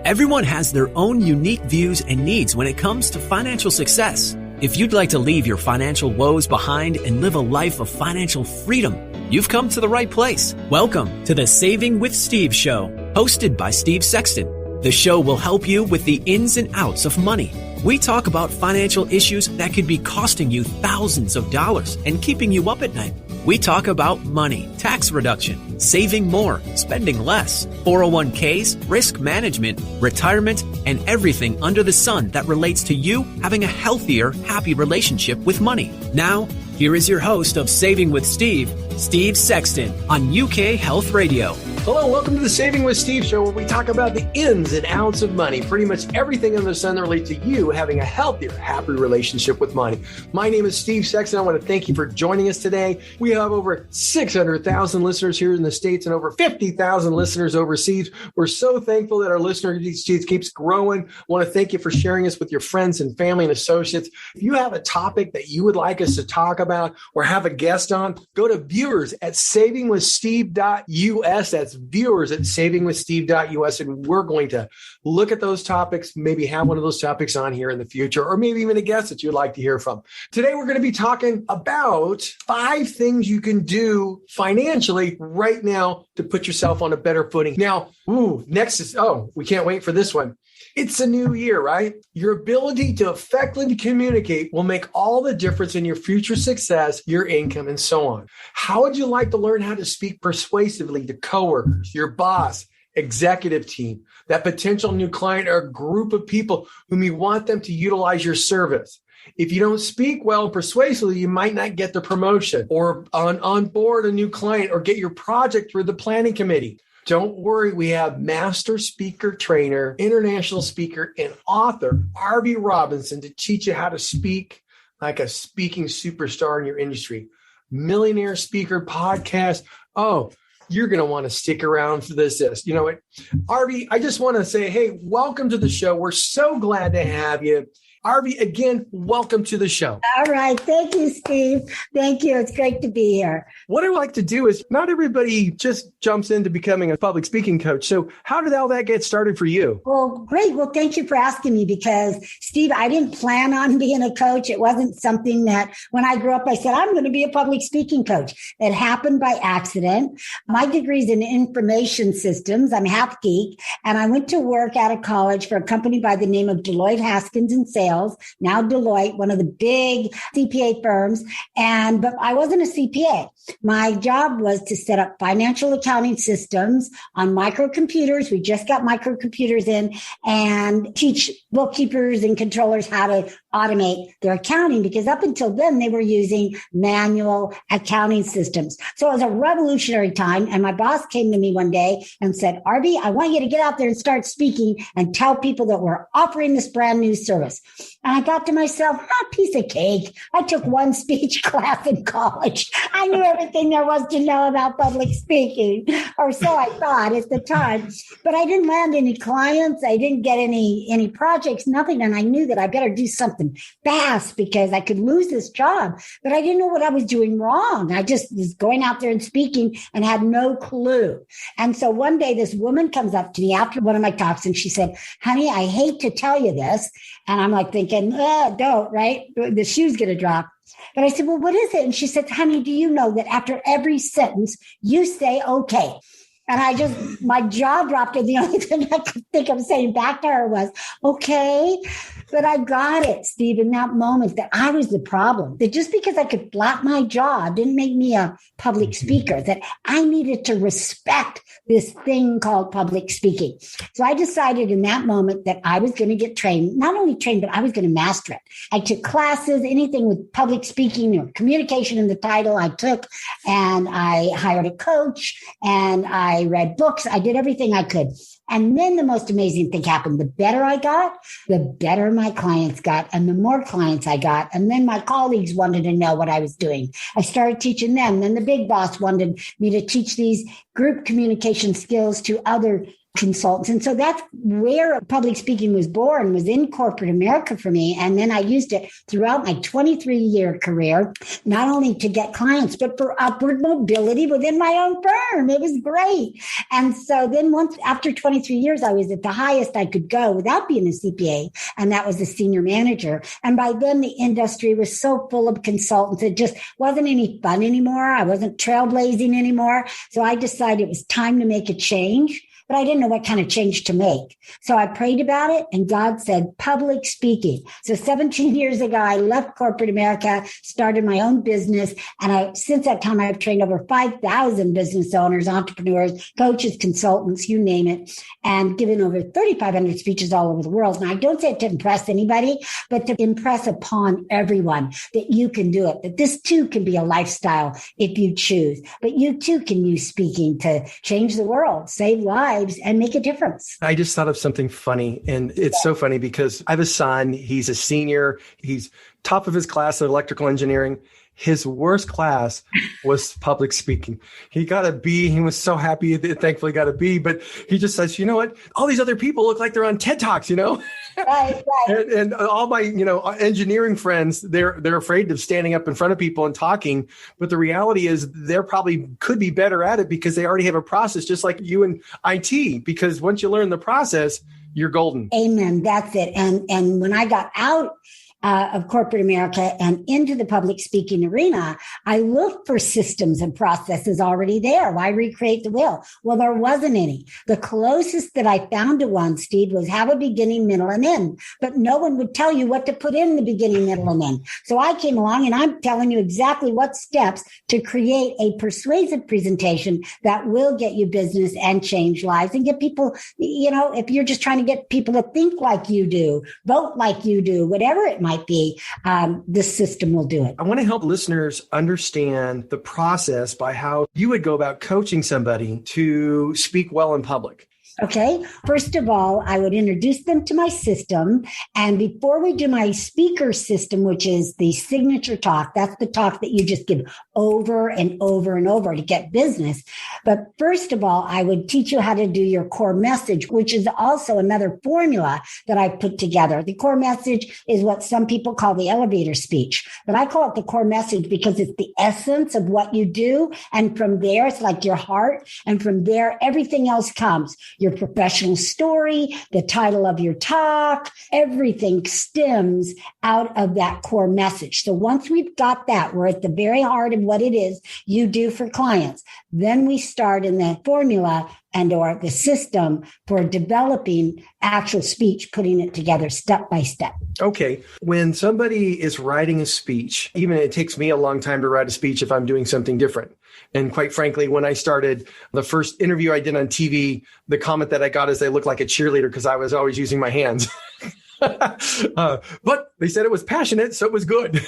Everyone has their own unique views and needs when it comes to financial success. If you'd like to leave your financial woes behind and live a life of financial freedom, you've come to the right place. Welcome to the Saving with Steve show, hosted by Steve Sexton. The show will help you with the ins and outs of money. We talk about financial issues that could be costing you thousands of dollars and keeping you up at night. We talk about money, tax reduction, saving more, spending less, 401ks, risk management, retirement, and everything under the sun that relates to you having a healthier, happy relationship with money. Now, here is your host of Saving with Steve, Steve Sexton, on UK Health Radio. Hello, welcome to the Saving with Steve show, where we talk about the ins and outs of money, pretty much everything under the sun that relates to you having a healthier, happy relationship with money. My name is Steve Sexton. I want to thank you for joining us today. We have over 600,000 listeners here in the States and over 50,000 listeners overseas. We're so thankful that our listenership keeps growing. I want to thank you for sharing us with your friends and family and associates. If you have a topic that you would like us to talk about or have a guest on, go to viewers at savingwithsteve.us. That's viewers at savingwithsteve.us, and we're going to look at those topics, maybe have one of those topics on here in the future, or maybe even a guest that you'd like to hear from. Today, we're going to be talking about 5 things you can do financially right now to put yourself on a better footing. Now, next is, we can't wait for this one. It's a new year, right? Your ability to effectively communicate will make all the difference in your future success, your income, and so on. How would you like to learn how to speak persuasively to coworkers, your boss, executive team, that potential new client, or a group of people whom you want them to utilize your service? If you don't speak well and persuasively, you might not get the promotion or on board a new client or get your project through the planning committee. Don't worry, we have master speaker trainer, international speaker, and author Arvee Robinson to teach you how to speak like a speaking superstar in your industry. Millionaire speaker podcast. Oh, you're going to want to stick around for this. You know what, Arvee, I just want to say, hey, welcome to the show. We're so glad to have you. Arvee, again, welcome to the show. All right. Thank you, Steve. Thank you. It's great to be here. What I like to do is not everybody just jumps into becoming a public speaking coach. So how did all that get started for you? Well, great. Well, thank you for asking me because, Steve, I didn't plan on being a coach. It wasn't something that when I grew up, I said, I'm going to be a public speaking coach. It happened by accident. My degree is in information systems. I'm half geek. And I went to work out of college for a company by the name of Deloitte Haskins and Sales. Now Deloitte, one of the big CPA firms. But I wasn't a CPA. My job was to set up financial accounting systems on microcomputers. We just got microcomputers in, and teach bookkeepers and controllers how to automate their accounting, because up until then they were using manual accounting systems. So it was a revolutionary time. And my boss came to me one day and said, Arvee, I want you to get out there and start speaking and tell people that we're offering this brand new service. And I thought to myself, piece of cake. I took one speech class in college. I knew everything there was to know about public speaking, or so I thought at the time. But I didn't land any clients. I didn't get any projects, nothing. And I knew that I better do something fast because I could lose this job. But I didn't know what I was doing wrong. I just was going out there and speaking and had no clue. And so one day this woman comes up to me after one of my talks and she said, honey, I hate to tell you this. And I'm like thinking, don't, right? The shoe's going to drop. But I said, well, what is it? And she said, honey, do you know that after every sentence, you say, okay. And my jaw dropped, and the only thing I could think of saying back to her was, okay. But I got it, Steve, in that moment that I was the problem, that just because I could flap my jaw didn't make me a public speaker, that I needed to respect this thing called public speaking. So I decided in that moment that I was going to get trained, not only trained, but I was going to master it. I took classes, anything with public speaking or communication in the title I took, and I hired a coach, and I read books. I did everything I could. And then the most amazing thing happened. The better I got, the better my clients got, and the more clients I got. And then my colleagues wanted to know what I was doing. I started teaching them. Then the big boss wanted me to teach these group communication skills to other consultants. And so that's where public speaking was born, was in corporate America for me. And then I used it throughout my 23-year career, not only to get clients, but for upward mobility within my own firm. It was great. And so then once after 23 years, I was at the highest I could go without being a CPA. And that was a senior manager. And by then the industry was so full of consultants. It just wasn't any fun anymore. I wasn't trailblazing anymore. So I decided it was time to make a change. But I didn't know what kind of change to make. So I prayed about it, and God said, public speaking. So 17 years ago, I left corporate America, started my own business. And since that time, I've trained over 5,000 business owners, entrepreneurs, coaches, consultants, you name it, and given over 3,500 speeches all over the world. Now, I don't say it to impress anybody, but to impress upon everyone that you can do it, that this too can be a lifestyle if you choose. But you too can use speaking to change the world, save lives, and make a difference. I just thought of something funny. And it's so funny because I have a son. He's a senior. He's top of his class of electrical engineering. His worst class was public speaking. He got a B. He was so happy, thankfully got a B. But he just says, you know what? All these other people look like they're on TED Talks, Right. And all my, engineering friends, they're afraid of standing up in front of people and talking. But the reality is they're probably could be better at it because they already have a process, just like you in IT, because once you learn the process, you're golden. Amen. That's it. And when I got out of corporate America and into the public speaking arena, I looked for systems and processes already there. Why recreate the wheel? Well, there wasn't any. The closest that I found to one, Steve, was have a beginning, middle, and end. But no one would tell you what to put in the beginning, middle, and end. So I came along and I'm telling you exactly what steps to create a persuasive presentation that will get you business and change lives and get people, if you're just trying to get people to think like you do, vote like you do, whatever it might be, this system will do it. I want to help listeners understand the process by how you would go about coaching somebody to speak well in public. Okay. First of all, I would introduce them to my system. And before we do my speaker system, which is the signature talk, that's the talk that you just give over and over and over to get business. But first of all, I would teach you how to do your core message, which is also another formula that I put together. The core message is what some people call the elevator speech, but I call it the core message because it's the essence of what you do. And from there, it's like your heart. And from there, everything else comes. Your professional story, the title of your talk, everything stems out of that core message. So once we've got that, we're at the very heart of what it is you do for clients. Then we start in the formula and or the system for developing actual speech, putting it together step by step. Okay. When somebody is writing a speech, even it takes me a long time to write a speech if I'm doing something different. And quite frankly, when I started the first interview I did on TV, the comment that I got is I look like a cheerleader because I was always using my hands. But they said it was passionate, so it was good.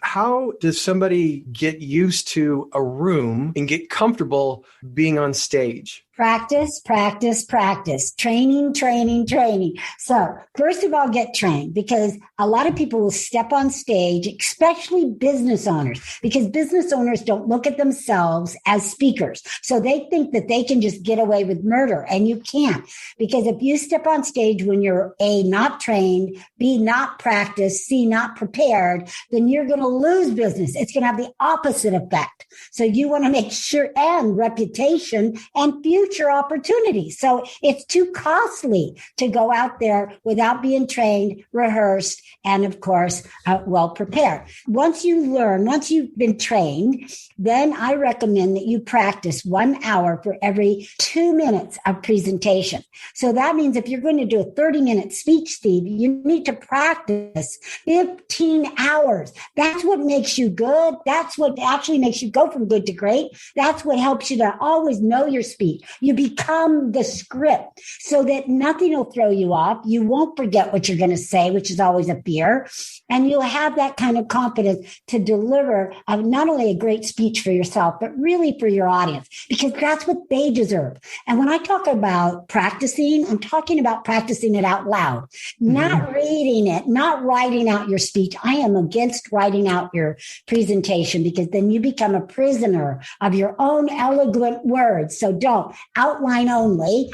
How does somebody get used to a room and get comfortable being on stage? Practice, practice, practice. Training, training, training. So first of all, get trained, because a lot of people will step on stage, especially business owners, because business owners don't look at themselves as speakers. So they think that they can just get away with murder, and you can't. Because if you step on stage when you're A, not trained, B, not practiced, C, not prepared, then you're going to lose business. It's going to have the opposite effect. So you want to make sure, and reputation and future opportunities. So it's too costly to go out there without being trained, rehearsed, and of course, well prepared. Once you learn, once you've been trained, then I recommend that you practice 1 hour for every 2 minutes of presentation. So that means if you're going to do a 30-minute speech, Steve, you need to practice 15 hours. That's what makes you good. That's what actually makes you go from good to great. That's what helps you to always know your speech. You become the script so that nothing will throw you off. You won't forget what you're going to say, which is always a fear. And you'll have that kind of confidence to deliver not only a great speech for yourself, but really for your audience, because that's what they deserve. And when I talk about practicing, I'm talking about practicing it out loud, not reading it, not writing out your speech. I am against writing out your presentation, because then you become a prisoner of your own eloquent words. So don't. outline only,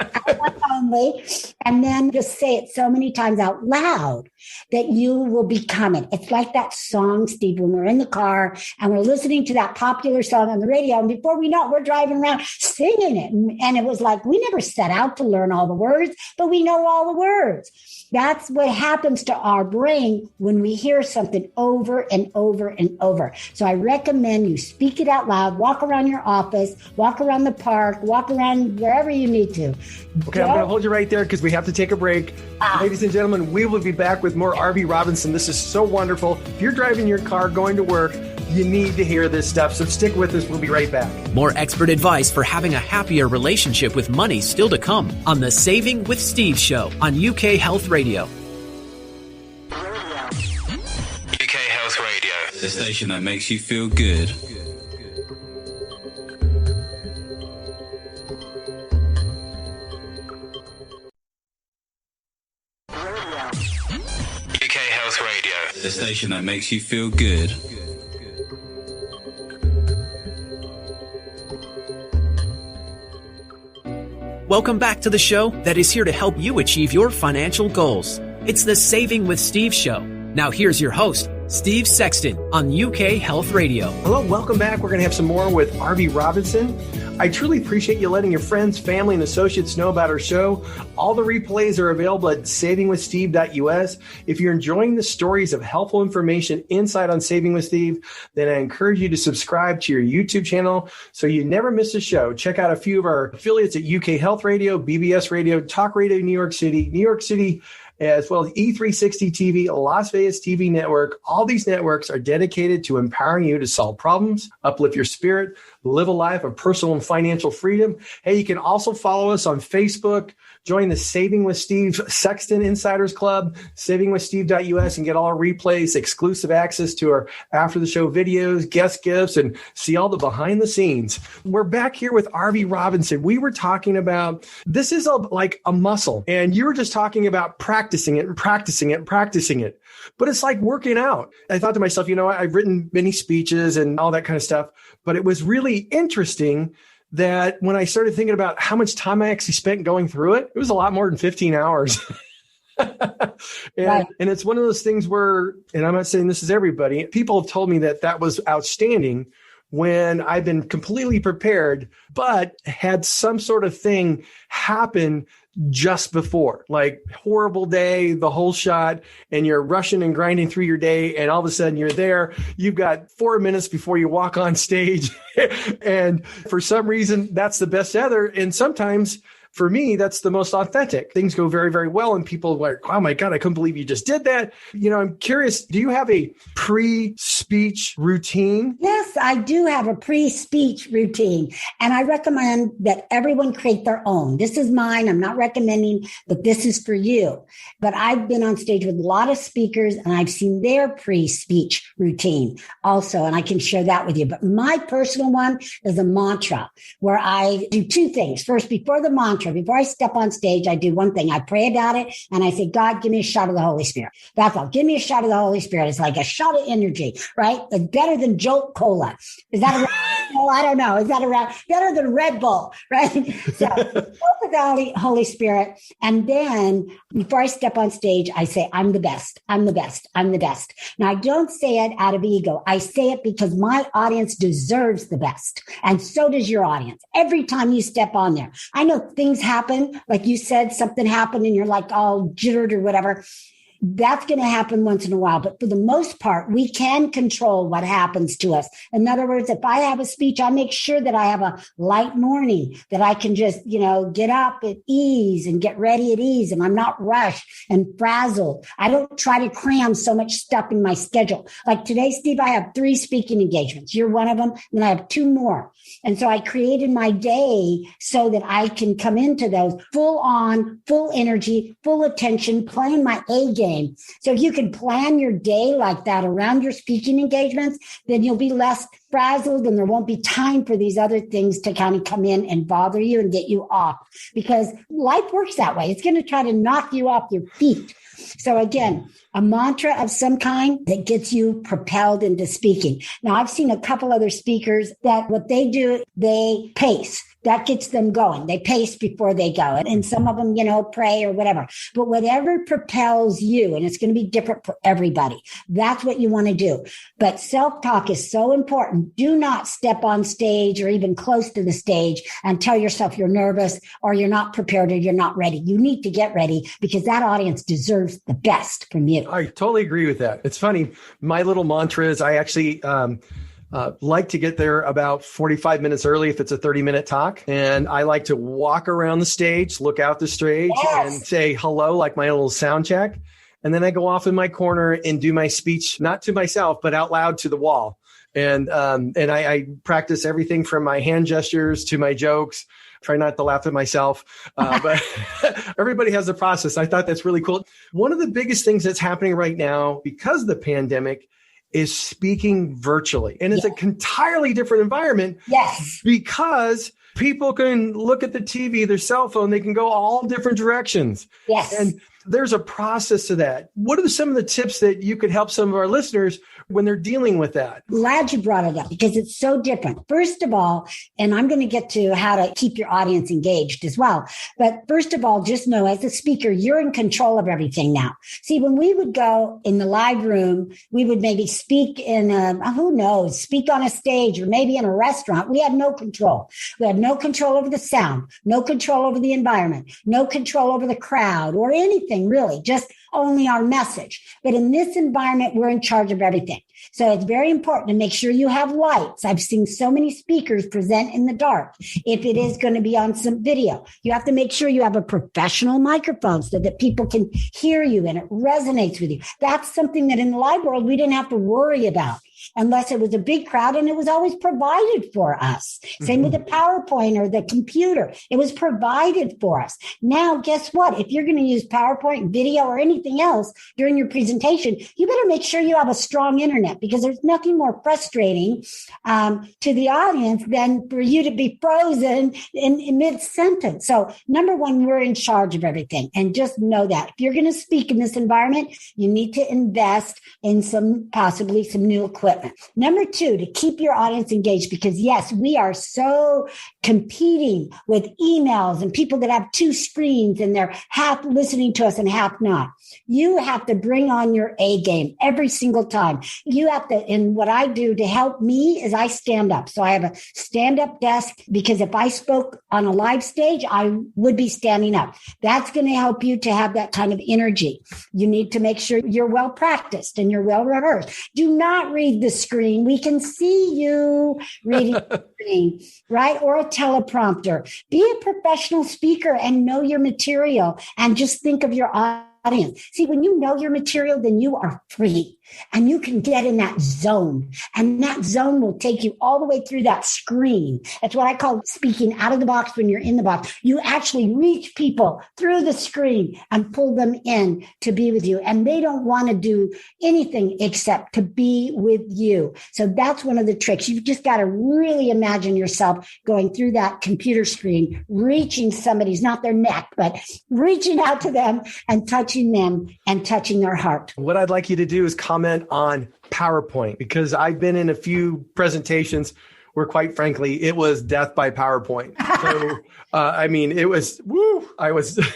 and then just say it so many times out loud that you will become it. It's like that song, Steve, when we're in the car and we're listening to that popular song on the radio, and before we know it, we're driving around singing it. And it was like, we never set out to learn all the words, but we know all the words. That's what happens to our brain when we hear something over and over and over. So I recommend you speak it out loud, walk around your office, walk around the park, walk around wherever you need to. Okay, I'm going to hold you right there because we have to take a break. Ladies and gentlemen, we will be back with more Arvee Robinson. This is so wonderful. If you're driving your car going to work, you need to hear this stuff. So stick with us. We'll be right back. More expert advice for having a happier relationship with money still to come on the Saving with Steve show on UK Health Radio. UK Health Radio, the station that makes you feel good. UK Health Radio, the station that makes you feel good. Welcome back to the show that is here to help you achieve your financial goals. It's the Saving with Steve show. Now here's your host, Steve Sexton on UK Health Radio. Hello, welcome back. We're going to have some more with Arvee Robinson. I truly appreciate you letting your friends, family, and associates know about our show. All the replays are available at savingwithsteve.us. If you're enjoying the stories of helpful information inside on Saving with Steve, then I encourage you to subscribe to your YouTube channel so you never miss a show. Check out a few of our affiliates at UK Health Radio, BBS Radio, Talk Radio New York City, as well as E360 TV, Las Vegas TV network. All these networks are dedicated to empowering you to solve problems, uplift your spirit, live a life of personal and financial freedom. Hey, you can also follow us on Facebook. Join the Saving with Steve Sexton Insiders Club, savingwithsteve.us, and get all our replays, exclusive access to our after the show videos, guest gifts, and see all the behind the scenes. We're back here with Arvee Robinson. We were talking about, this is like a muscle, and you were just talking about practicing it. But it's like working out. I thought to myself, I've written many speeches and all that kind of stuff, but it was really interesting that when I started thinking about how much time I actually spent going through it, it was a lot more than 15 hours. And it's one of those things where, and I'm not saying this is everybody, people have told me that was outstanding when I've been completely prepared, but had some sort of thing happen just before, like horrible day, the whole shot, and you're rushing and grinding through your day, and all of a sudden you're there. You've got 4 minutes before you walk on stage. And for some reason, that's the best ever. And sometimes for me, that's the most authentic. Things go very, very well. And people are like, oh my God, I couldn't believe you just did that. I'm curious, do you have a pre-speech routine? Yes, I do have a pre-speech routine. And I recommend that everyone create their own. This is mine. I'm not recommending that this is for you. But I've been on stage with a lot of speakers and I've seen their pre-speech routine also. And I can share that with you. But my personal one is a mantra where I do two things. First, before the mantra, before I step on stage, I do one thing. I pray about it and I say, God, give me a shot of the Holy Spirit. That's all. Give me a shot of the Holy Spirit. It's like a shot of energy, right? It's better than Jolt Cola. Is that I don't know. Is that better than Red Bull, right? So both of the Holy Spirit. And then before I step on stage, I say, I'm the best. I'm the best. I'm the best. Now, I don't say it out of ego. I say it because my audience deserves the best. And so does your audience. Every time you step on there, I know things happen. Like you said, something happened and you're like all jittered or whatever. That's going to happen once in a while. But for the most part, we can control what happens to us. In other words, if I have a speech, I make sure that I have a light morning, that I can just, get up at ease and get ready at ease. And I'm not rushed and frazzled. I don't try to cram so much stuff in my schedule. Like today, Steve, I have 3 speaking engagements. You're one of them. And I have 2 more. And so I created my day so that I can come into those full on, full energy, full attention, playing my A game. So if you can plan your day like that around your speaking engagements, then you'll be less frazzled and there won't be time for these other things to kind of come in and bother you and get you off, because life works that way. It's going to try to knock you off your feet. So again, a mantra of some kind that gets you propelled into speaking. Now, I've seen a couple other speakers that what they do, they pace. That gets them going. They pace before they go. And some of them, pray or whatever. But whatever propels you, and it's going to be different for everybody, that's what you want to do. But self-talk is so important. Do not step on stage or even close to the stage and tell yourself you're nervous or you're not prepared or you're not ready. You need to get ready because that audience deserves the best from you. I totally agree with that. It's funny. My little mantra is I actually like to get there about 45 minutes early if it's a 30-minute talk. And I like to walk around the stage, look out the stage and say hello, like my little sound check. And then I go off in my corner and do my speech, not to myself, but out loud to the wall. And I practice everything from my hand gestures to my jokes. Try not to laugh at myself, but everybody has a process. I thought that's really cool. One of the biggest things that's happening right now because of the pandemic is speaking virtually. And it's an entirely different environment. Yes. Because people can look at the TV, their cell phone, they can go all different directions. Yes. And there's a process to that. What are some of the tips that you could help some of our listeners when they're dealing with that? Glad you brought it up because it's so different. First of all, and I'm going to get to how to keep your audience engaged as well. But first of all, just know as a speaker, you're in control of everything now. See, when we would go in the live room, we would maybe speak speak on a stage or maybe in a restaurant. We had no control. We had no control over the sound, no control over the environment, no control over the crowd or anything really, just only our message. But in this environment, we're in charge of everything. So it's very important to make sure you have lights. I've seen so many speakers present in the dark. If it is going to be on some video, you have to make sure you have a professional microphone so that people can hear you and it resonates with you. That's something that in the live world, we didn't have to worry about unless it was a big crowd and it was always provided for us. Same with the PowerPoint or the computer. It was provided for us. Now, guess what? If you're going to use PowerPoint, video, or anything else during your presentation, you better make sure you have a strong internet because there's nothing more frustrating to the audience than for you to be frozen in mid-sentence. So number one, we're in charge of everything. And just know that if you're going to speak in this environment, you need to invest in possibly some new equipment. Number two, to keep your audience engaged, because yes, we are so competing with emails and people that have two screens and they're half listening to us and half not. You have to bring on your A game every single time. You have to, and what I do to help me is I stand up. So I have a stand-up desk because if I spoke on a live stage, I would be standing up. That's going to help you to have that kind of energy. You need to make sure you're well practiced and you're well rehearsed. Do not read the screen. We can see you reading the screen, right? Or a teleprompter. Be a professional speaker and know your material and just think of your audience. See, when you know your material, then you are free and you can get in that zone, and that zone will take you all the way through that screen. That's what I call speaking out of the box. When you're in the box, you actually reach people through the screen and pull them in to be with you. And they don't want to do anything except to be with you. So that's one of the tricks. You've just got to really imagine yourself going through that computer screen, reaching somebody's, not their neck, but reaching out to them and touching them and touching their heart. What I'd like you to do is comment on PowerPoint, because I've been in a few presentations where, quite frankly, it was death by PowerPoint. So, it was,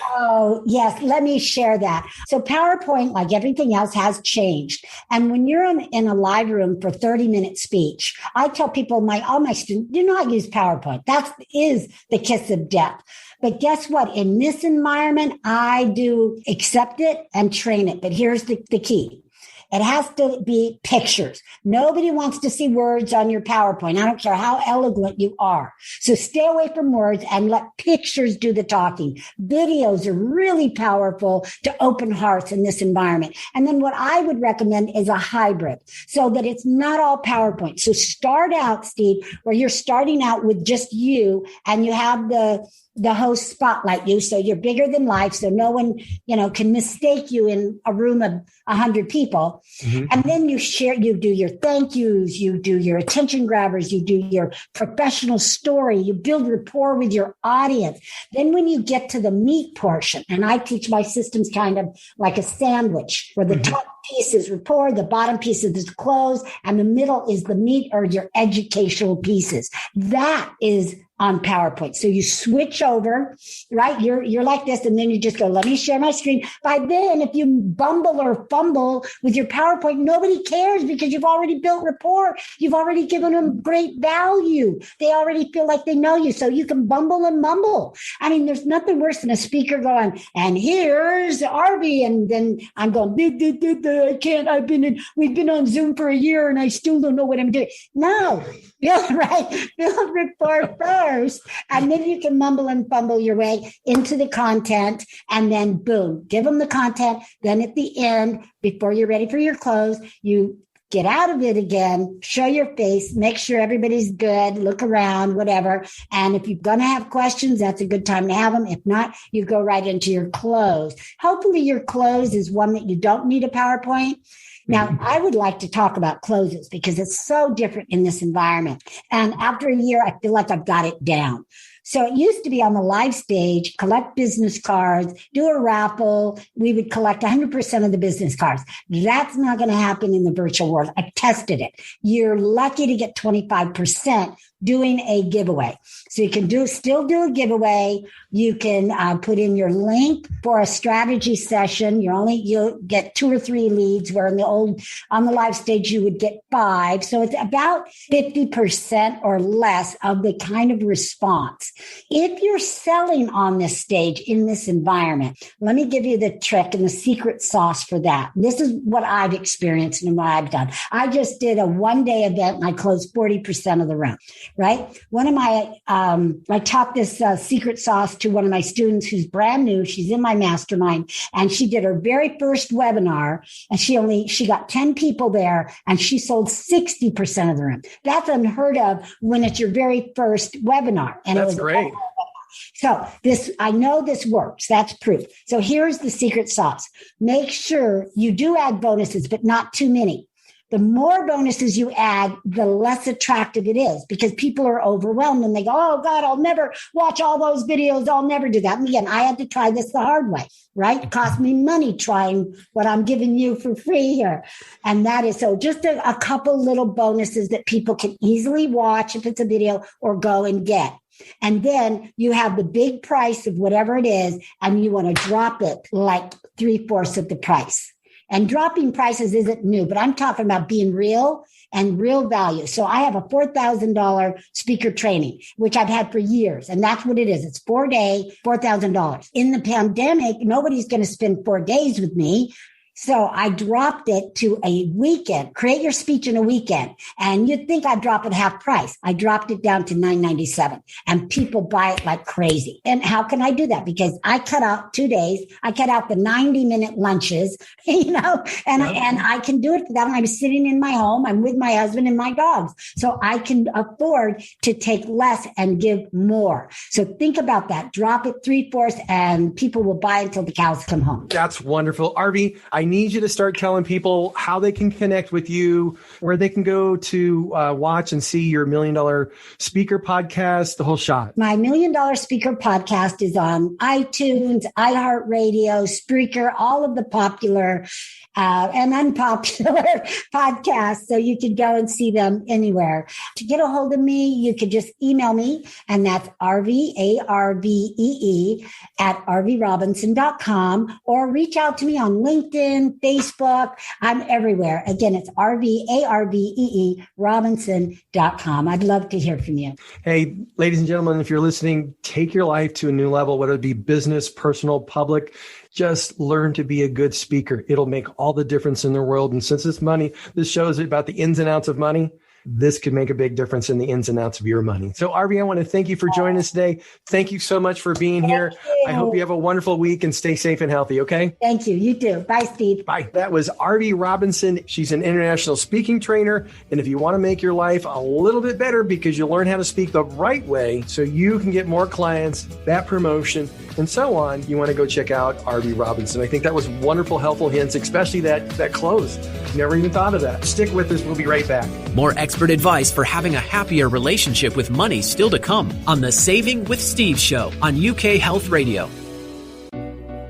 Oh, yes. Let me share that. So PowerPoint, like everything else, has changed. And when you're in a live room for 30-minute speech, I tell people, all my students, do not use PowerPoint. That is the kiss of death. But guess what? In this environment, I do accept it and train it. But here's the key. It has to be pictures. Nobody wants to see words on your PowerPoint. I don't care how eloquent you are. So stay away from words and let pictures do the talking. Videos are really powerful to open hearts in this environment. And then what I would recommend is a hybrid so that it's not all PowerPoint. So start out, Steve, where you're starting out with just you and you have the host spotlight you. So you're bigger than life. So no one, can mistake you in a room of 100 people. Mm-hmm. And then you do your thank yous, you do your attention grabbers, you do your professional story, you build rapport with your audience. Then when you get to the meat portion, and I teach my systems kind of like a sandwich where the top piece is rapport, the bottom piece is the close, and the middle is the meat or your educational pieces. That is on PowerPoint. So you switch over, right? You're like this, and then you just go, let me share my screen. By then, if you bumble or fumble with your PowerPoint, nobody cares because you've already built rapport. You've already given them great value. They already feel like they know you. So you can bumble and mumble. I mean, there's nothing worse than a speaker going, and here's Arvee. And then I'm going, I can't, we've been on Zoom for a year and I still don't know what I'm doing. No, build rapport first. And then you can mumble and fumble your way into the content. And then boom, give them the content. Then at the end, before you're ready for your close, you get out of it again, show your face, make sure everybody's good, look around, whatever. And if you're going to have questions, that's a good time to have them. If not, you go right into your close. Hopefully your close is one that you don't need a PowerPoint. Now, I would like to talk about closes because it's so different in this environment. And after a year, I feel like I've got it down. So it used to be on the live stage, collect business cards, do a raffle. We would collect 100% of the business cards. That's not going to happen in the virtual world. I tested it. You're lucky to get 25% doing a giveaway. So you can still do a giveaway. You can put in your link for a strategy session. You'll get 2 or 3 leads, where on the live stage, you would get 5. So it's about 50% or less of the kind of response. If you're selling on this stage in this environment, let me give you the trick and the secret sauce for that. This is what I've experienced and what I've done. I just did a 1-day event and I closed 40% of the room, right? I taught this secret sauce to one of my students who's brand new. She's in my mastermind, and she did her very first webinar, and she got 10 people there and she sold 60% of the room. That's unheard of when it's your very first webinar. And that's great. So I know this works. That's proof. So here's the secret sauce. Make sure you do add bonuses, but not too many. The more bonuses you add, the less attractive it is, because people are overwhelmed and they go, oh God, I'll never watch all those videos. I'll never do that. And again, I had to try this the hard way, right? It cost me money trying what I'm giving you for free here. And that is so just a couple little bonuses that people can easily watch if it's a video or go and get. And then you have the big price of whatever it is, and you want to drop it like 3/4 of the price. And dropping prices isn't new, but I'm talking about being real and real value. So I have a $4,000 speaker training, which I've had for years. And that's what it is. It's 4-day, $4,000. In the pandemic, nobody's going to spend 4 days with me. So I dropped it to a weekend. Create your speech in a weekend. And you'd think I'd drop it half price. I dropped it down to $9.97, and people buy it like crazy. And how can I do that? Because I cut out 2 days. I cut out the 90-minute lunches, and I can do it for that. I'm sitting in my home. I'm with my husband and my dogs. So I can afford to take less and give more. So think about that. Drop it 3/4 and people will buy until the cows come home. That's wonderful. Arvee, I need you to start telling people how they can connect with you, where they can go to watch and see your $1 Million Speaker podcast, the whole shot. My $1 Million Speaker podcast is on iTunes, iHeartRadio, Spreaker, all of the popular and unpopular podcasts. So you could go and see them anywhere. To get a hold of me, you could just email me, and that's Arvee, ARVEE, at arveerobinson.com, or reach out to me on LinkedIn, Facebook. I'm everywhere. Again, it's Arvee, ARVEE, Robinson.com. I'd love to hear from you. Hey, ladies and gentlemen, if you're listening, take your life to a new level, whether it be business, personal, public. Just learn to be a good speaker. It'll make all the difference in the world. And since this show is about the ins and outs of money, this could make a big difference in the ins and outs of your money. So Arvee, I want to thank you for joining us today. Thank you so much for being here. I hope you have a wonderful week and stay safe and healthy, okay? Thank you. You too. Bye, Steve. Bye. That was Arvee Robinson. She's an international speaking trainer. And if you want to make your life a little bit better because you learn how to speak the right way so you can get more clients, that promotion, and so on, you want to go check out Arvee Robinson. I think that was wonderful, helpful hints, especially that close. Never even thought of that. Stick with us. We'll be right back. More expert advice for having a happier relationship with money still to come on the Saving with Steve show on UK Health Radio.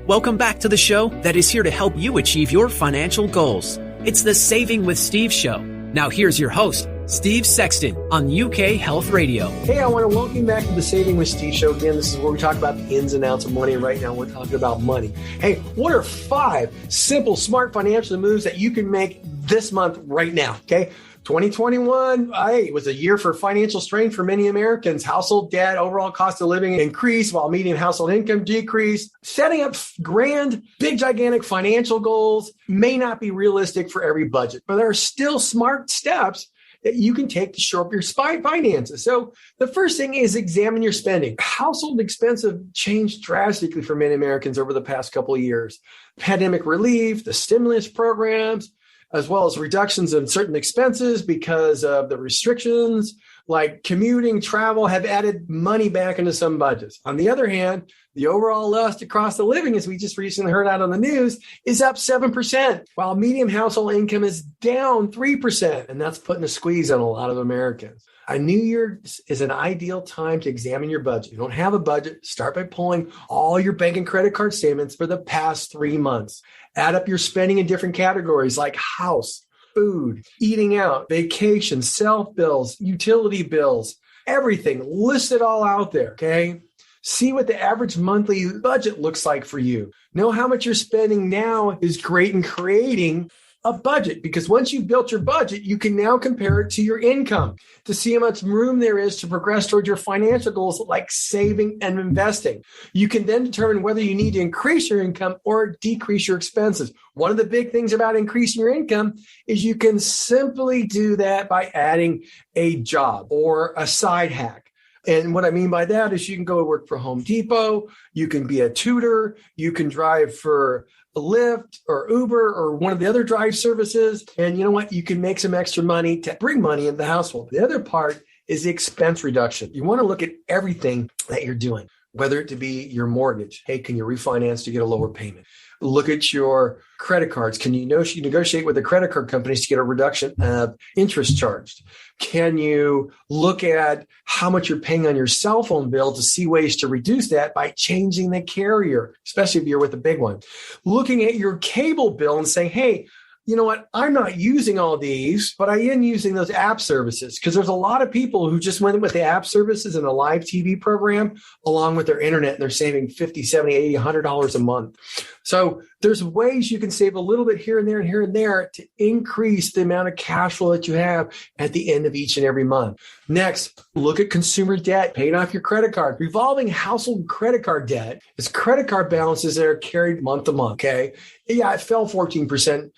Welcome back to the show that is here to help you achieve your financial goals. It's the Saving with Steve show. Now here's your host, Steve Sexton on UK Health Radio. Hey, I want to welcome you back to the Saving with Steve show. Again, this is where we talk about the ins and outs of money. Right now, we're talking about money. Hey, what are 5 simple, smart financial moves that you can make this month right now? Okay. 2021, was a year for financial strain for many Americans. Household debt, overall cost of living increased while median household income decreased. Setting up grand, big, gigantic financial goals may not be realistic for every budget, but there are still smart steps that you can take to shore up your finances. So the first thing is examine your spending. Household expenses have changed drastically for many Americans over the past couple of years. Pandemic relief, the stimulus programs, as well as reductions in certain expenses because of the restrictions like commuting, travel, have added money back into some budgets. On the other hand, the overall lust across the living, as we just recently heard out on the news, is up 7%, while median household income is down 3%. And that's putting a squeeze on a lot of Americans. A new year is an ideal time to examine your budget. You don't have a budget, start by pulling all your bank and credit card statements for the past 3 months. Add up your spending in different categories like house, food, eating out, vacation, self-bills, utility bills, everything. List it all out there, okay? See what the average monthly budget looks like for you. Know how much you're spending now is great in creating a budget, because once you've built your budget, you can now compare it to your income to see how much room there is to progress toward your financial goals like saving and investing. You can then determine whether you need to increase your income or decrease your expenses. One of the big things about increasing your income is you can simply do that by adding a job or a side hack. And what I mean by that is you can go work for Home Depot, you can be a tutor, you can drive for Lyft or Uber or one of the other drive services. And you know what? You can make some extra money to bring money into the household. The other part is the expense reduction. You want to look at everything that you're doing, whether it to be your mortgage. Hey, can you refinance to get a lower payment? Look at your credit cards. Can you negotiate with the credit card companies to get a reduction of interest charged? Can you look at how much you're paying on your cell phone bill to see ways to reduce that by changing the carrier, especially if you're with a big one? Looking at your cable bill and saying, hey, you know what? I'm not using all these, but I am using those app services, because there's a lot of people who just went with the app services and the live TV program along with their internet, and they're saving $50, $70, $80, $100 a month. So there's ways you can save a little bit here and there and here and there to increase the amount of cash flow that you have at the end of each and every month. Next, look at consumer debt, paying off your credit card. Revolving household credit card debt is credit card balances that are carried month to month, okay? Yeah, it fell 14%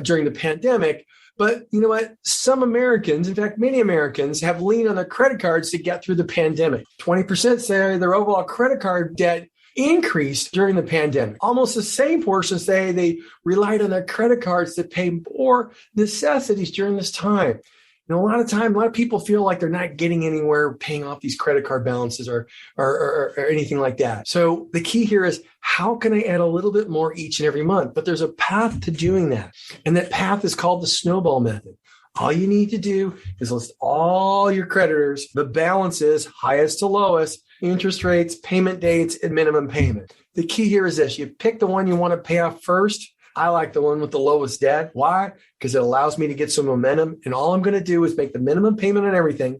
during the pandemic. But you know what? Some Americans, in fact, many Americans have leaned on their credit cards to get through the pandemic. 20% say their overall credit card debt increased during the pandemic. Almost the same portion say they relied on their credit cards to pay more necessities during this time. You know, a lot of people feel like they're not getting anywhere paying off these credit card balances or anything like that. So the key here is, how can I add a little bit more each and every month? But there's a path to doing that. And that path is called the snowball method. All you need to do is list all your creditors, the balances, highest to lowest, interest rates, payment dates, and minimum payment. The key here is this: you pick the one you want to pay off first. I like the one with the lowest debt. Why? Because it allows me to get some momentum. And all I'm going to do is make the minimum payment on everything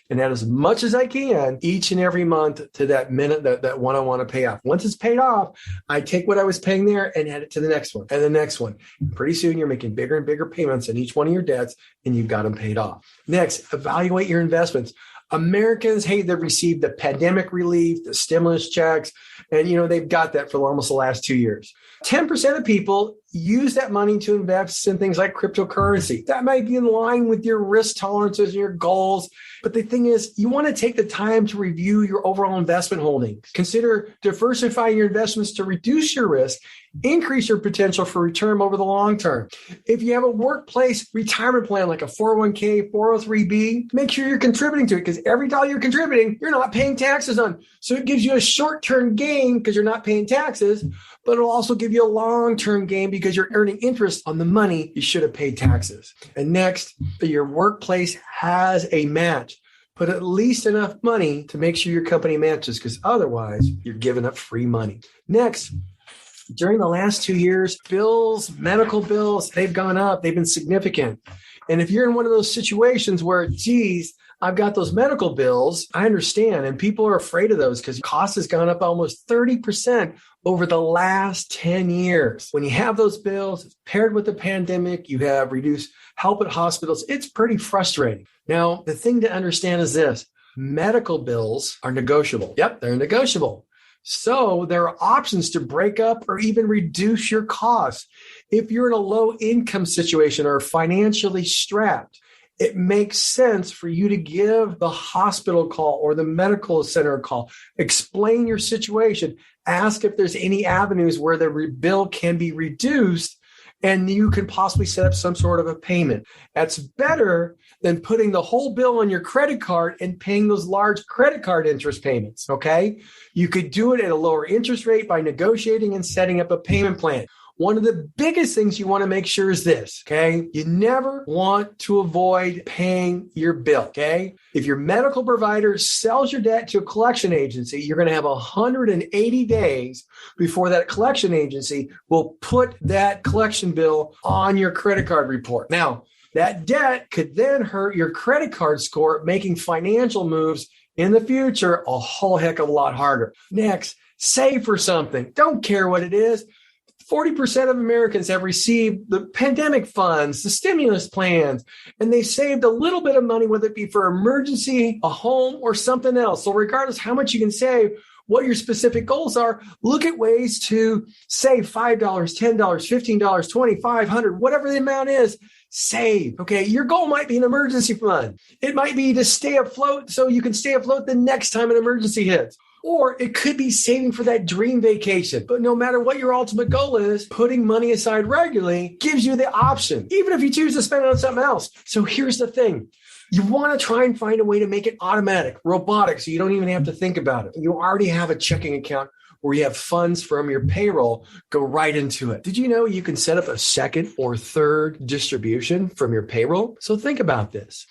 and add as much as I can each and every month to that one I want to pay off. Once it's paid off, I take what I was paying there and add it to the next one and the next one. And pretty soon you're making bigger and bigger payments on each one of your debts, and you've got them paid off. Next, evaluate your investments. Americans, hey, they've received the pandemic relief, the stimulus checks, and they've got that for almost the last 2 years. 10% of people use that money to invest in things like cryptocurrency. That might be in line with your risk tolerances and your goals. But the thing is, you want to take the time to review your overall investment holdings. Consider diversifying your investments to reduce your risk, increase your potential for return over the long term. If you have a workplace retirement plan like a 401k, 403b, make sure you're contributing to it, because every dollar you're contributing, you're not paying taxes on. So it gives you a short-term gain because you're not paying taxes, but it'll also give you a long-term gain because you're earning interest on the money you should have paid taxes. And next, your workplace has a match. Put at least enough money to make sure your company matches, because otherwise you're giving up free money. Next, during the last 2 years, bills, medical bills, they've gone up. They've been significant. And if you're in one of those situations where, geez, I've got those medical bills, I understand. And people are afraid of those because cost has gone up almost 30% over the last 10 years. When you have those bills paired with the pandemic, you have reduced help at hospitals. It's pretty frustrating. Now, the thing to understand is this: medical bills are negotiable. Yep, they're negotiable. So there are options to break up or even reduce your costs. If you're in a low income situation or financially strapped, it makes sense for you to give the hospital a call or the medical center a call. Explain your situation. Ask if there's any avenues where the bill can be reduced and you can possibly set up some sort of a payment. That's better than putting the whole bill on your credit card and paying those large credit card interest payments, okay? You could do it at a lower interest rate by negotiating and setting up a payment plan. One of the biggest things you want to make sure is this, okay? You never want to avoid paying your bill, okay? If your medical provider sells your debt to a collection agency, you're going to have 180 days before that collection agency will put that collection bill on your credit card report. Now, that debt could then hurt your credit card score, making financial moves in the future a whole heck of a lot harder. Next, save for something. Don't care what it is. 40% of Americans have received the pandemic funds, the stimulus plans, and they saved a little bit of money, whether it be for emergency, a home, or something else. So regardless how much you can save, what your specific goals are, look at ways to save $5, $10, $15, $20, $500, whatever the amount is, save. Okay, your goal might be an emergency fund. It might be to stay afloat so you can stay afloat the next time an emergency hits. Or it could be saving for that dream vacation. But no matter what your ultimate goal is, putting money aside regularly gives you the option, even if you choose to spend it on something else. So here's the thing. You want to try and find a way to make it automatic, robotic, so you don't even have to think about it. You already have a checking account where you have funds from your payroll go right into it. Did you know you can set up a second or third distribution from your payroll? So think about this.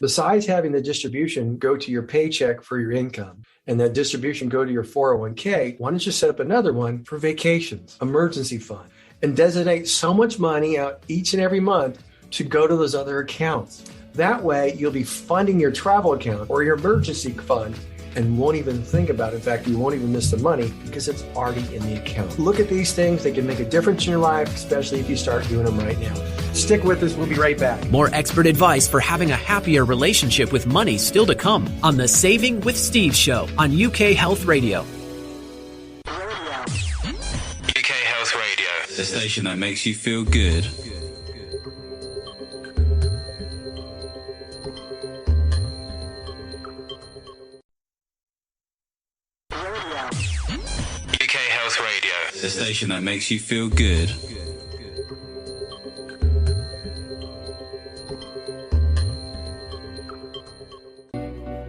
Besides having the distribution go to your paycheck for your income and that distribution go to your 401k, why don't you set up another one for vacations, emergency fund, and designate so much money out each and every month to go to those other accounts. That way, you'll be funding your travel account or your emergency fund and won't even think about it. In fact, you won't even miss the money because it's already in the account. Look at these things. They can make a difference in your life, especially if you start doing them right now. Stick with us. We'll be right back. More expert advice for having a happier relationship with money still to come on the Saving with Steve show on UK Health Radio. UK Health Radio, the station that makes you feel good. UK Health Radio, the station that makes you feel good.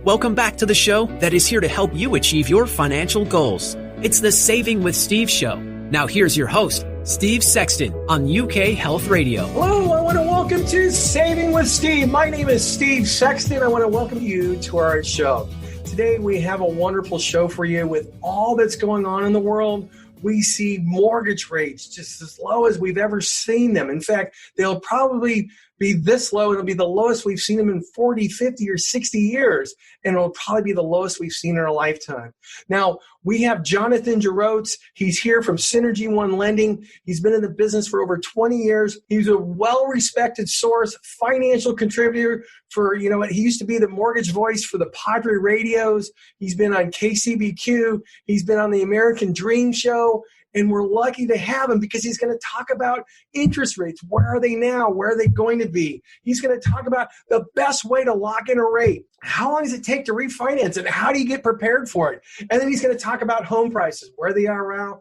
Welcome back to the show that is here to help you achieve your financial goals. It's the Saving with Steve show. Now here's your host, Steve Sexton on UK Health Radio. Hello, I want to welcome to Saving with Steve. My name is Steve Sexton. I want to welcome you to our show. Today we have a wonderful show for you with all that's going on in the world. We see mortgage rates just as low as we've ever seen them. In fact, they'll probably be this low. It'll be the lowest we've seen them in 40, 50, or 60 years. And it'll probably be the lowest we've seen in our lifetime. Now, we have Jonathan Gerotes. He's here from Synergy One Lending. He's been in the business for over 20 years. He's a well-respected source, financial contributor for, he used to be the mortgage voice for the Padre radios. He's been on KCBQ. He's been on the American Dream Show. And we're lucky to have him because he's going to talk about interest rates. Where are they now? Where are they going to be? He's going to talk about the best way to lock in a rate. How long does it take to refinance it? How do you get prepared for it? And then he's going to talk about home prices, where they are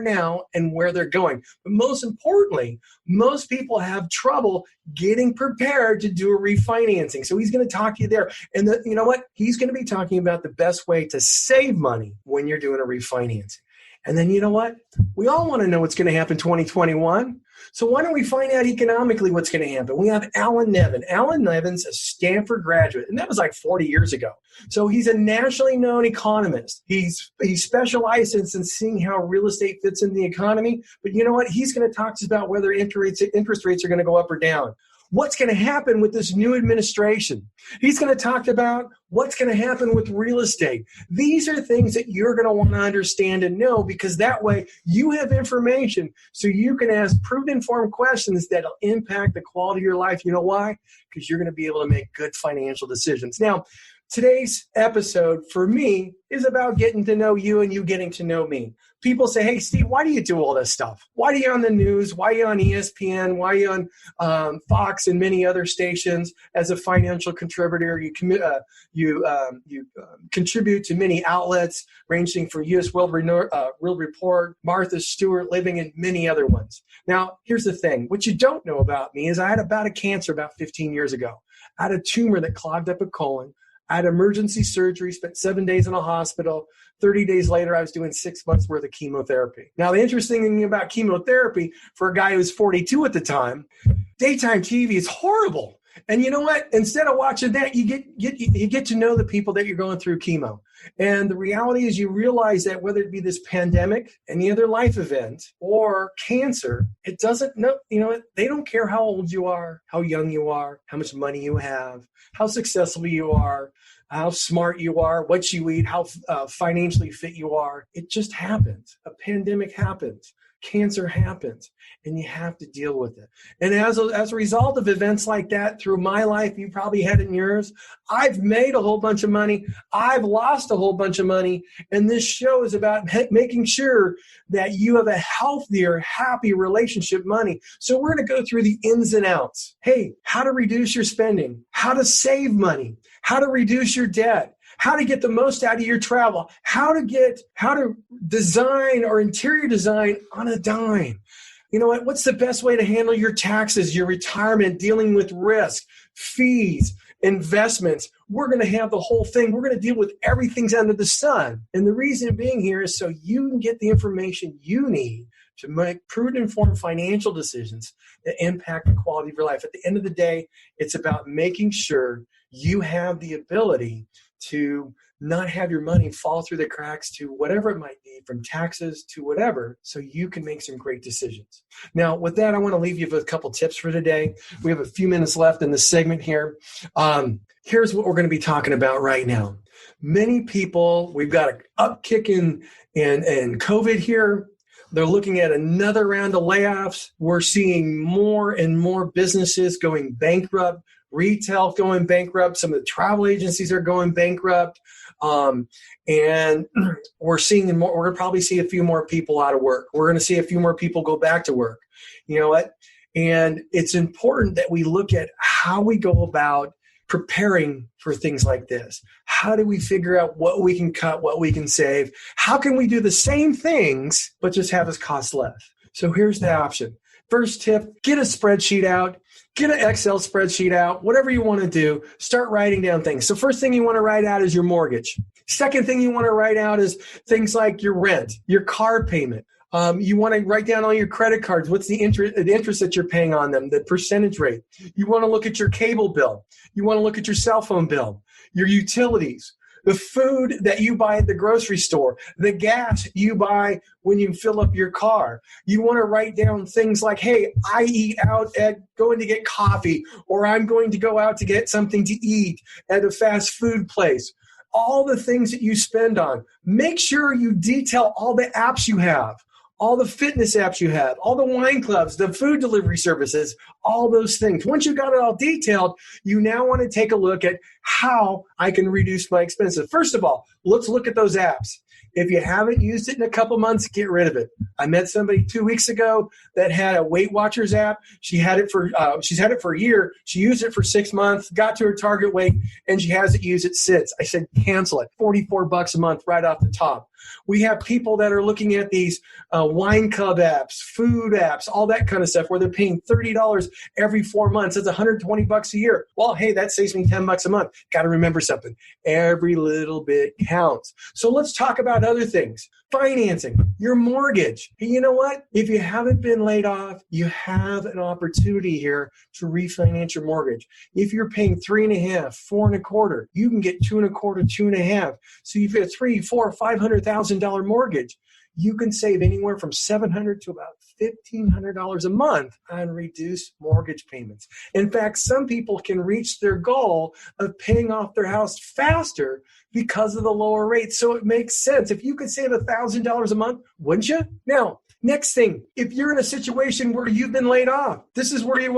now, and where they're going. But most importantly, most people have trouble getting prepared to do a refinancing. So he's going to talk to you there. And you know what? He's going to be talking about the best way to save money when you're doing a refinancing. And then you know what? We all want to know what's going to happen in 2021. So why don't we find out economically what's going to happen? We have Alan Nevin. Alan Nevin's a Stanford graduate, and that was like 40 years ago. So he's a nationally known economist. He specializes in seeing how real estate fits in the economy. But you know what? He's going to talk to us about whether interest rates are going to go up or down. What's going to happen with this new administration? He's going to talk about what's going to happen with real estate. These are things that you're going to want to understand and know, because that way you have information so you can ask prudent, informed questions that'll impact the quality of your life. You know why? Because you're going to be able to make good financial decisions. Now, today's episode for me is about getting to know you and you getting to know me. People say, hey, Steve, why do you do all this stuff? Why are you on the news? Why are you on ESPN? Why are you on Fox and many other stations as a financial contributor? You contribute to many outlets ranging from U.S. World Report, Martha Stewart Living, and many other ones. Now, here's the thing. What you don't know about me is I had a bout of cancer about 15 years ago. I had a tumor that clogged up a colon. I had emergency surgery, spent 7 days in a hospital. 30 days later, I was doing 6 months worth of chemotherapy. Now, the interesting thing about chemotherapy for a guy who was 42 at the time, daytime TV is horrible. And you know what? Instead of watching that, you get to know the people that you're going through chemo. And the reality is you realize that whether it be this pandemic, any other life event, or cancer, it doesn't know, they don't care how old you are, how young you are, how much money you have, how successful you are, how smart you are, what you eat, how financially fit you are. It just happens. A pandemic happens. Cancer happens, and you have to deal with it. And as a result of events like that through my life, you probably had it in yours, I've made a whole bunch of money. I've lost a whole bunch of money. And this show is about making sure that you have a healthier, happy relationship money. So we're going to go through the ins and outs. Hey, how to reduce your spending, how to save money, how to reduce your debt, how to get the most out of your travel, how to design or interior design on a dime. You know what? What's the best way to handle your taxes, your retirement, dealing with risk, fees, investments? We're going to have the whole thing. We're going to deal with everything's under the sun. And the reason being here is so you can get the information you need to make prudent, informed financial decisions that impact the quality of your life. At the end of the day, it's about making sure you have the ability to not have your money fall through the cracks to whatever it might be, from taxes to whatever, so you can make some great decisions. Now, with that, I want to leave you with a couple tips for today. We have a few minutes left in this segment here. Here's what we're going to be talking about right now. Many people, we've got an upkick in COVID here. They're looking at another round of layoffs. We're seeing more and more businesses going bankrupt. Retail going bankrupt. Some of the travel agencies are going bankrupt. And we're seeing more. We're going to probably see a few more people out of work. We're going to see a few more people go back to work. You know what? And it's important that we look at how we go about preparing for things like this. How do we figure out what we can cut, what we can save? How can we do the same things, but just have us cost less? So here's the option. First tip, get a spreadsheet out. Get an Excel spreadsheet out, whatever you want to do, start writing down things. So first thing you want to write out is your mortgage. Second thing you want to write out is things like your rent, your car payment. You want to write down all your credit cards. What's the interest that you're paying on them, the percentage rate. You want to look at your cable bill. You want to look at your cell phone bill, your utilities, the food that you buy at the grocery store, the gas you buy when you fill up your car. You want to write down things like, hey, I eat out at going to get coffee, or I'm going to go out to get something to eat at a fast food place. All the things that you spend on. Make sure you detail all the apps you have, all the fitness apps you have, all the wine clubs, the food delivery services, all those things. Once you got it all detailed, you now want to take a look at how I can reduce my expenses. First of all, let's look at those apps. If you haven't used it in a couple months, get rid of it. I met somebody 2 weeks ago that had a Weight Watchers app. She's had it for a year. She used it for 6 months, got to her target weight, and she hasn't used it since. I said, cancel it. $44 a month right off the top. We have people that are looking at these wine club apps, food apps, all that kind of stuff, where they're paying $30 every 4 months. That's $120 a year. Well, hey, that saves me $10 a month. Got to remember something. Every little bit counts. So let's talk about other things. Financing your mortgage. Hey, you know what? If you haven't been laid off, you have an opportunity here to refinance your mortgage. If you're paying 3.5, 4.25, you can get 2.25, 2.5. So you've got a $300,000, $400,000, $500,000 mortgage. You can save anywhere from $700 to about $1,500 a month on reduced mortgage payments. In fact, some people can reach their goal of paying off their house faster because of the lower rates. So it makes sense. If you could save $1,000 a month, wouldn't you? Now, next thing, if you're in a situation where you've been laid off, this is what you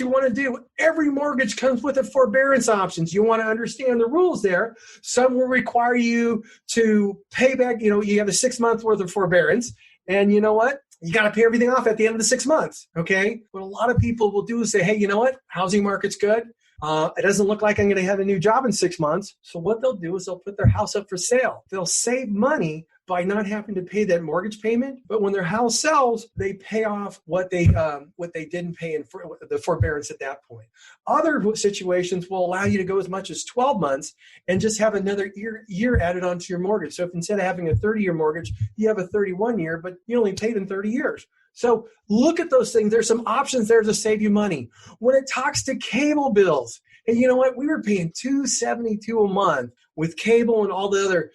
want to do. Every mortgage comes with a forbearance options. You want to understand the rules there. Some will require you to pay back, you have a 6 month worth of forbearance. And you know what? You got to pay everything off at the end of the 6 months. Okay. What a lot of people will do is say, hey, you know what? Housing market's good. It doesn't look like I'm going to have a new job in 6 months. So what they'll do is they'll put their house up for sale. They'll save money by not having to pay that mortgage payment. But when their house sells, they pay off what they didn't pay in the forbearance at that point. Other situations will allow you to go as much as 12 months and just have another year added onto your mortgage. So if instead of having a 30-year mortgage, you have a 31-year, but you only paid in 30 years. So look at those things. There's some options there to save you money. When it talks to cable bills, and you know what? We were paying $272 a month with cable and all the other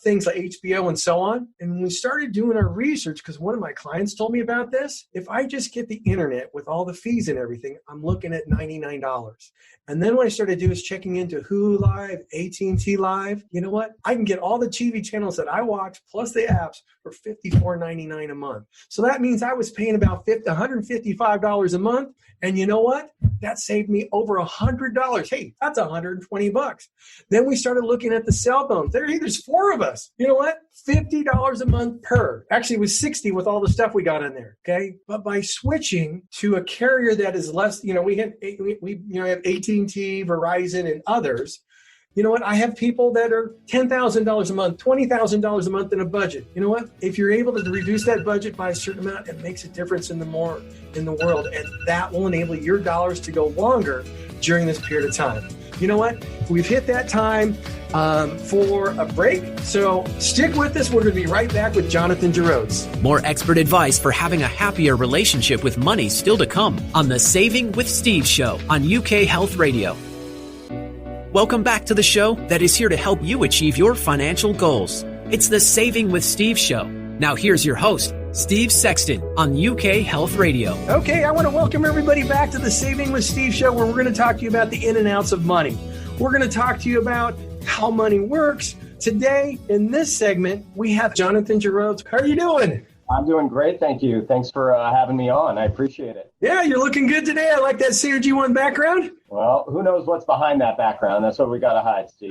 things like HBO and so on. And when we started doing our research, because one of my clients told me about this, if I just get the internet with all the fees and everything, I'm looking at $99. And then what I started to do is checking into Hulu Live, AT&T Live. You know what? I can get all the TV channels that I watch plus the apps for $54.99 a month. So that means I was paying about $155 a month. And you know what? That saved me over $100. Hey, that's $120. Then we started looking at the cell phones. There's 4 of us. You know what? $50 a month per. Actually, it was $60 with all the stuff we got in there. Okay. But by switching to a carrier that is less, we have AT&T, Verizon, and others. You know what? I have people that are $10,000 a month, $20,000 a month in a budget. You know what? If you're able to reduce that budget by a certain amount, it makes a difference in the world. And that will enable your dollars to go longer during this period of time. You know what? We've hit that time for a break. So stick with us. We're going to be right back with Jonathan Gerodes. More expert advice for having a happier relationship with money still to come on the Saving with Steve show on UK Health Radio. Welcome back to the show that is here to help you achieve your financial goals. It's the Saving with Steve show. Now here's your host, Steve Sexton on UK Health Radio. Okay, I want to welcome everybody back to the Saving with Steve show, where we're going to talk to you about the in and outs of money. We're going to talk to you about how money works. Today, in this segment, we have Jonathan Gerodes. How are you doing? I'm doing great, thank you. Thanks for having me on. I appreciate it. Yeah, you're looking good today. I like that Synergy One background. Well, who knows what's behind that background? That's what we got to hide, Steve.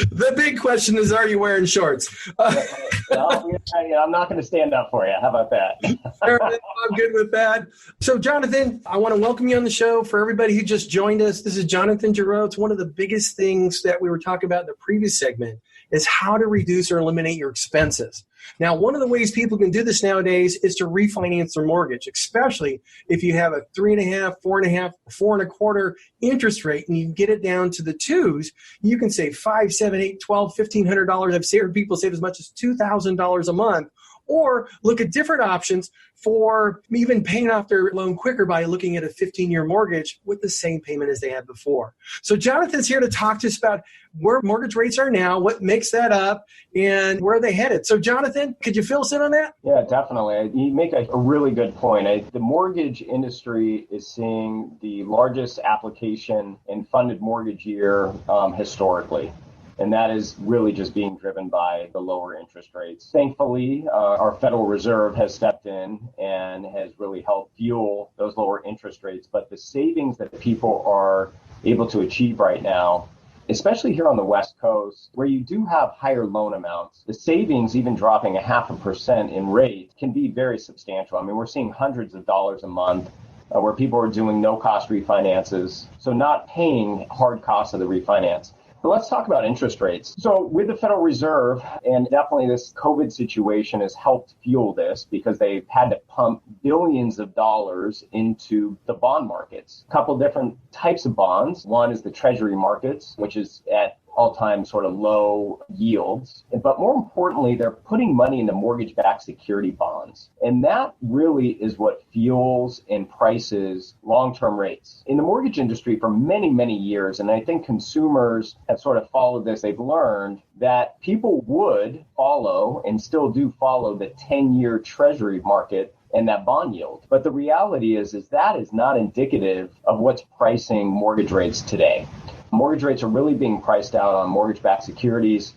The big question is, are you wearing shorts? Well, I'm not going to stand up for you. How about that? I'm good with that. So, Jonathan, I want to welcome you on the show. For everybody who just joined us, this is Jonathan Gerodes. One of the biggest things that we were talking about in the previous segment is how to reduce or eliminate your expenses. Now, one of the ways people can do this nowadays is to refinance their mortgage, especially if you have a 3.5, 4.5, 4.25 interest rate and you get it down to the 2s, you can save $5, $7, $8, $12, $1,500. I've heard people save as much as $2,000 a month, or look at different options for even paying off their loan quicker by looking at a 15-year mortgage with the same payment as they had before. So Jonathan's here to talk to us about where mortgage rates are now, what makes that up, and where are they headed. So Jonathan, could you fill us in on that? Yeah, definitely. You make a really good point. The mortgage industry is seeing the largest application and funded mortgage year historically. And that is really just being driven by the lower interest rates. Thankfully, our Federal Reserve has stepped in and has really helped fuel those lower interest rates. But the savings that people are able to achieve right now, especially here on the West Coast, where you do have higher loan amounts, the savings, even dropping 0.5% in rate, can be very substantial. I mean, we're seeing hundreds of dollars a month where people are doing no-cost refinances, so not paying hard costs of the refinance. But let's talk about interest rates. So with the Federal Reserve, and definitely this COVID situation has helped fuel this because they've had to pump billions of dollars into the bond markets. A couple different types of bonds. One is the Treasury markets, which is at all-time sort of low yields. But more importantly, they're putting money into mortgage-backed security bonds. And that really is what fuels and prices long-term rates. In the mortgage industry for many, many years, and I think consumers have sort of followed this, they've learned that people would follow and still do follow the 10-year treasury market and that bond yield. But the reality is that is not indicative of what's pricing mortgage rates today. Mortgage rates are really being priced out on mortgage-backed securities,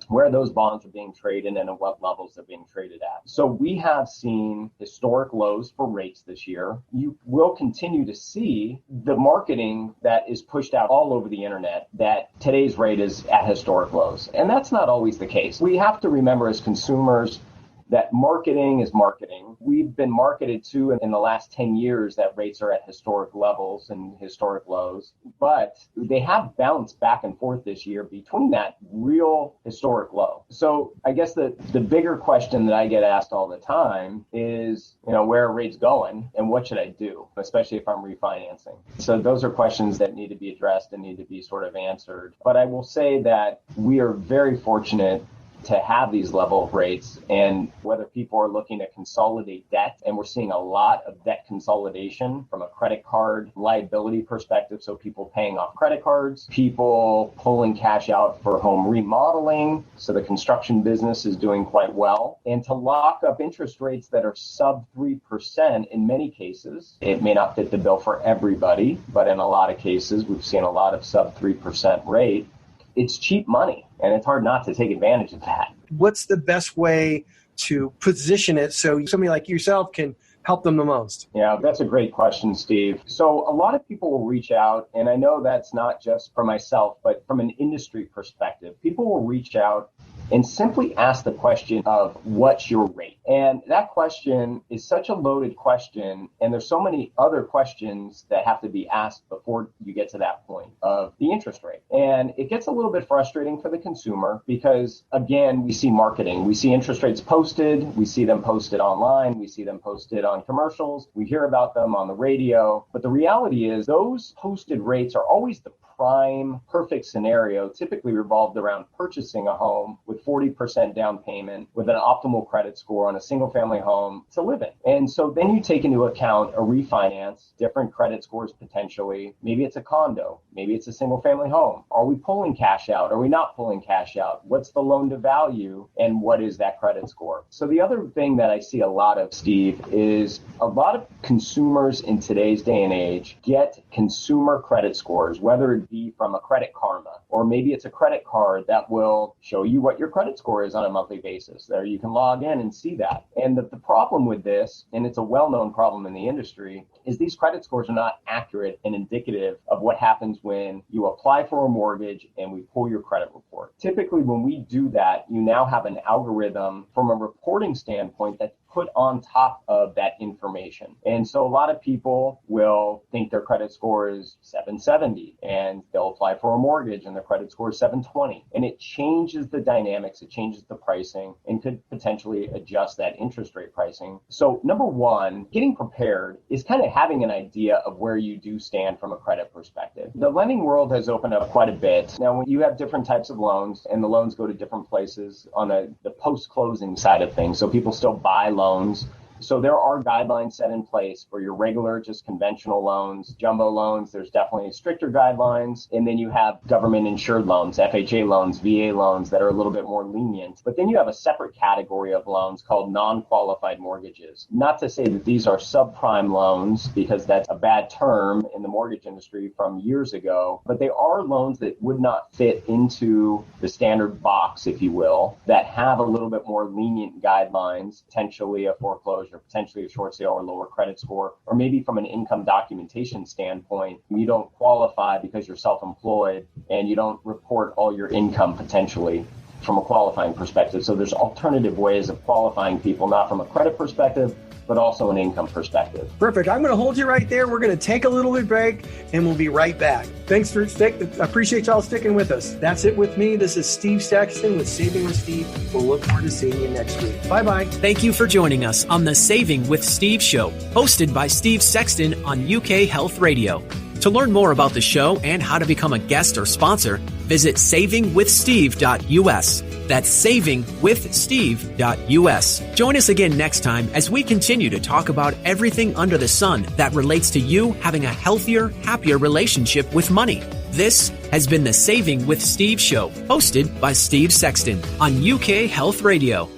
where those bonds are being traded and at what levels they're being traded at. So we have seen historic lows for rates this year. You will continue to see the marketing that is pushed out all over the internet that today's rate is at historic lows. And that's not always the case. We have to remember as consumers that marketing is marketing. We've been marketed to in the last 10 years that rates are at historic levels and historic lows, but they have bounced back and forth this year between that real historic low. So I guess the bigger question that I get asked all the time is, where are rates going and what should I do, especially if I'm refinancing? So those are questions that need to be addressed and need to be sort of answered. But I will say that we are very fortunate to have these level of rates, and whether people are looking to consolidate debt, and we're seeing a lot of debt consolidation from a credit card liability perspective. So people paying off credit cards, people pulling cash out for home remodeling. So the construction business is doing quite well. And to lock up interest rates that are sub 3% in many cases, it may not fit the bill for everybody, but in a lot of cases, we've seen a lot of sub 3% rate. It's cheap money, and it's hard not to take advantage of that. What's the best way to position it so somebody like yourself can help them the most? Yeah, that's a great question, Steve. So a lot of people will reach out, and I know that's not just for myself, but from an industry perspective, people will reach out and simply ask the question of what's your rate? And that question is such a loaded question, and there's so many other questions that have to be asked before you get to that point of the interest rate. And it gets a little bit frustrating for the consumer because, again, we see marketing. We see interest rates posted. We see them posted online. We see them posted on commercials. We hear about them on the radio. But the reality is those posted rates are always the prime perfect scenario, typically revolved around purchasing a home with 40% down payment with an optimal credit score on a single family home to live in. And so then you take into account a refinance, different credit scores potentially. Maybe it's a condo. Maybe it's a single family home. Are we pulling cash out? Are we not pulling cash out? What's the loan to value? And what is that credit score? So the other thing that I see a lot of, Steve, is a lot of consumers in today's day and age get consumer credit scores, whether it be from a Credit Karma, or maybe it's a credit card that will show you what your credit score is on a monthly basis. There you can log in and see that. And the problem with this, and it's a well-known problem in the industry, is these credit scores are not accurate and indicative of what happens when you apply for a mortgage and we pull your credit report. Typically, when we do that, you now have an algorithm from a reporting standpoint that's put on top of that information. And so a lot of people will think their credit score is 770 and they'll apply for a mortgage and their credit score is 720. And it changes the dynamics, it changes the pricing, and could potentially adjust that interest rate pricing. So number one, getting prepared is kind of having an idea of where you do stand from a credit perspective. The lending world has opened up quite a bit. Now, when you have different types of loans, and the loans go to different places on the post-closing side of things, so people still buy loans. So there are guidelines set in place for your regular, just conventional loans, jumbo loans. There's definitely stricter guidelines. And then you have government insured loans, FHA loans, VA loans that are a little bit more lenient. But then you have a separate category of loans called non-qualified mortgages. Not to say that these are subprime loans, because that's a bad term in the mortgage industry from years ago, but they are loans that would not fit into the standard box, if you will, that have a little bit more lenient guidelines, potentially a foreclosure, or potentially a short sale or lower credit score, or maybe from an income documentation standpoint, you don't qualify because you're self-employed and you don't report all your income potentially from a qualifying perspective. So there's alternative ways of qualifying people, not from a credit perspective, but also an income perspective. Perfect. I'm going to hold you right there. We're going to take a little bit break and we'll be right back. Thanks for I appreciate y'all sticking with us. That's it with me. This is Steve Sexton with Saving with Steve. We'll look forward to seeing you next week. Bye-bye. Thank you for joining us on the Saving with Steve show, hosted by Steve Sexton on UK Health Radio. To learn more about the show and how to become a guest or sponsor, visit savingwithsteve.us. That's savingwithsteve.us. Join us again next time as we continue to talk about everything under the sun that relates to you having a healthier, happier relationship with money. This has been the Saving with Steve show, hosted by Steve Sexton on UK Health Radio.